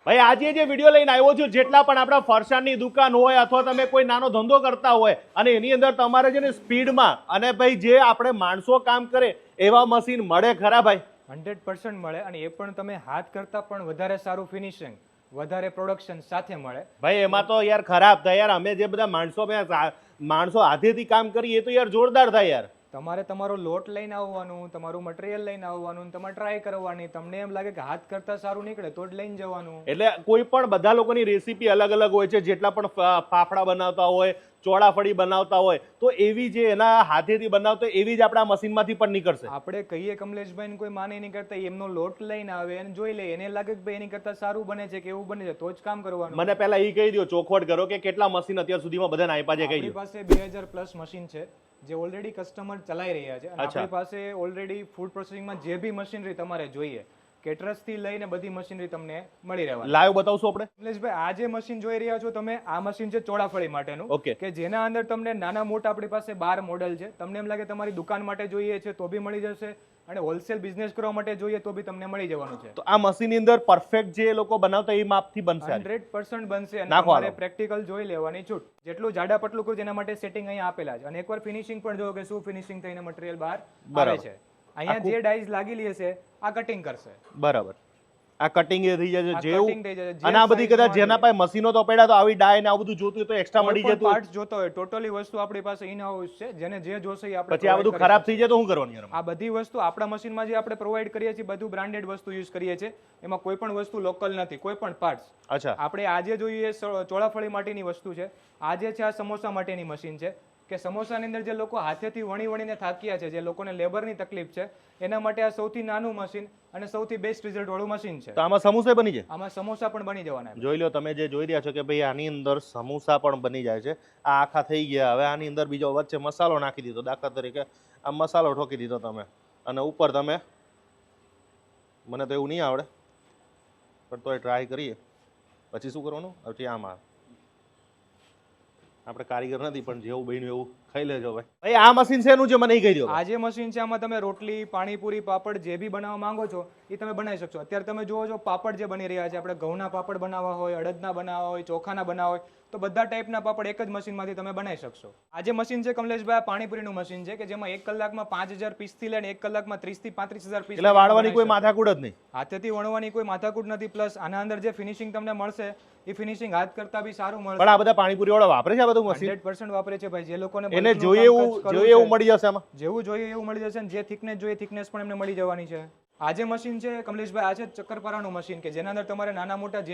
ભાઈ આજે જે વિડીયો લઈને આવ્યો છું, જેટલા પણ આપણા ફરસાણની દુકાન હોય અથવા તમે કોઈ નાનો ધંધો કરતા હોય અને એની અંદર તમારે છે ને સ્પીડમાં અને ભાઈ જે આપણે માણસો કામ કરે એવા મશીન મળે ખરા ભાઈ? 100% મળે, અને એ પણ તમે હાથ કરતા પણ વધારે સારું ફિનિશિંગ, વધારે પ્રોડક્શન સાથે મળે ભાઈ. એમાં તો યાર ખરાબ થાય યાર. અમે જે બધા માણસો હાથેથી કામ કરીએ એ તો યાર જોરદાર થાય યાર. તમારે તમારો લોટ લઈને આવવાનું, તમારું મટીરિયલ લઈને આવવાનું, તમારે ટ્રાય કરવાની. તમને એમ લાગે કે હાથ કરતા સારું નીકળે તો જ લઈને જવાનું. એટલે કોઈ પણ બધા લોકોની રેસીપી અલગ અલગ હોય છે. જેટલા પણ ફાફડા બનાવતા હોય, ચોળાફળી બનાવતા હોય, તો એવી જે એના હાથેથી બનાવતો એવી જ આપણા મશીનમાંથી પણ નીકળશે. આપણે કહીએ કમલેશભાઈ કોઈ માને નહીં કરતા, એમનો લોટ લઈને આવે અને જોઈ લે, એને લાગે કે ભાઈ એની કરતા સારું બને છે કે એવું બને છે તો જ કામ કરવાનું. મને પહેલા એ કહી દો, ચોખવટ કરો કે કેટલા મશીન અત્યાર સુધીમાં બધાને આપ્યા છે? કહી દો. આપણી પાસે 2000 પ્લસ મશીન છે જે ઓલરેડી કસ્ટમર ચલાવી રહ્યા છે. અને આપણી પાસે ઓલરેડી ફૂડ પ્રોસેસિંગમાં જે બી મશીનરી તમારે જોઈએ, કેટરસ થી લઈને બધી મશીનરી તમને મળી રહેવાની. લાઈવ બતાવશો આપણે? કમલેશભાઈ, આ જે મશીન જોઈ રહ્યા છો તમે, આ મશીન છે ચોળાફળી માટેનું, કે જેના અંદર તમને નાના મોટા આપણી પાસે 12 મોડેલ છે. તમને એમ લાગે તમારી દુકાન માટે જોઈએ છે તો બી મળી જશે, અને હોલસેલ બિઝનેસ કરવા માટે જોઈએ તો બી તમને મળી જવાનું છે. તો આ મશીન ની અંદર પરફેક્ટ જે લોકો બનાવતા એ માપથી બનશે? 100% બનશે. અને તમારે પ્રેક્ટિકલ જોઈ લેવાની છૂટ. જેટલું જાડા પટલું કરું એના માટે સેટિંગ અહીંયા આપેલા છે. અને એકવાર ફિનિશિંગ પણ જોવો કે શું ફિનિશિંગ થઈને મટીરિયલ બહાર આવે છે. અહીંયા જે ડાઈઝ લાગેલી હશે આ કટિંગ કરશે. બરાબર. આ કટિંગ એ થઈ જશે જેવું. અને આ બધી કદાચ જેના પાસે મશીનો તો પડ્યા તો આવી ડાય ને આ બધું જોતું હોય તો એક્સ્ટ્રા મળી જતું. પાર્ટ્સ જોતો હોય, ટોટલી વસ્તુ આપણી પાસે ઇન હાઉસ છે. જેને જે જોશે એ આપણે. પછી આ બધું ખરાબ થઈ જાય તો શું કરવાનું યાર? આ બધી વસ્તુ આપણા મશીનમાં જે આપણે પ્રોવાઈડ કરીએ છીએ બધું બ્રાન્ડેડ વસ્તુ યુઝ કરીએ છીએ. એમાં કોઈ પણ વસ્તુ લોકલ નથી, કોઈ પણ પાર્ટ્સ. અચ્છા. આપણે આજે જોઈએ ચોળાફળી માટેની વસ્તુ છે. આજે છે આ સમોસા માટેની મશીન છે, કે સમોસાની અંદર જે લોકો હાથેથી વણીને થાક્યા છે, જે લોકોને લેબરની તકલીફ છે, એના માટે આ સૌથી નાનું મશીન અને સૌથી બેસ્ટ રિઝલ્ટ વાળું મશીન છે. તો આમાં સમોસા બની જાય? આમાં સમોસા પણ બની જવાના. જોઈ લો તમે જે જોઈ રહ્યા છો કે ભાઈ આની અંદર સમોસા પણ બની જાય છે. આ આખા થઈ ગયા. હવે આની અંદર બીજો વચ્ચે મસાલો નાખી દીધો. દાખલા તરીકે આ મસાલો ઠોકી દીધો તમે, અને ઉપર તમે, મને તો એવું નહીં આવડે પણ તોય ટ્રાય કરીએ. પછી શું કરવાનું? પછી આમાં આપણે કારીગર નથી પણ જેવું બન્યું એવું ખાઈ લેજો ભાઈ. ભાઈ આ મશીન છે એનું જે મને કહી દો. આ જે મશીન છે આમાં તમે રોટલી, પાણીપુરી, પાપડ જે બી બનાવવા માંગો છો એ તમે બનાવી શકશો. અત્યારે તમે જુઓ છો પાપડ જે બની રહ્યા છે, આપણે ઘઉંના પાપડ બનાવવા હોય, અડદના બનાવવા હોય, ચોખાના બનાવવા હોય, તો બધા ટાઈપના પાપડ એક જ મશીનમાંથી તમે બનાવી શકશો. આ જે મશીન છે કમલેશભાઈ, આ પાણીપુરીનું મશીન છે, કે જેમાં 1 કલાકમાં 5000 પીસ થી લઈને 1 કલાકમાં 30 થી 35000 પીસ. એટલે વાળવાની કોઈ માથાકૂટ જ નહીં? હાથેથી વણવાની કોઈ માથાકૂટ નથી. પ્લસ આના અંદર જે ફિનિશિંગ તમને મળશે એ ફિનિશિંગ હાથ કરતા બી સારું મળશે. પણ આ બધા પાણીપુરી વાળા વાપરે છે આ બધું મશીન? 100% વાપરે છે ભાઈ. જે લોકોને એને જોઈએ એવું મળી જશે આમાં? જેવું જોઈએ એવું મળી જશે. જે થિકનેસ જોઈએ થિકનેસ પણ એમને મળી જવાની છે. આ જે મશીન છે કમલેશભાઈ, આ છે ચક્કરપારાનું મશીન, કે જેના અંદર તમારે નાના મોટા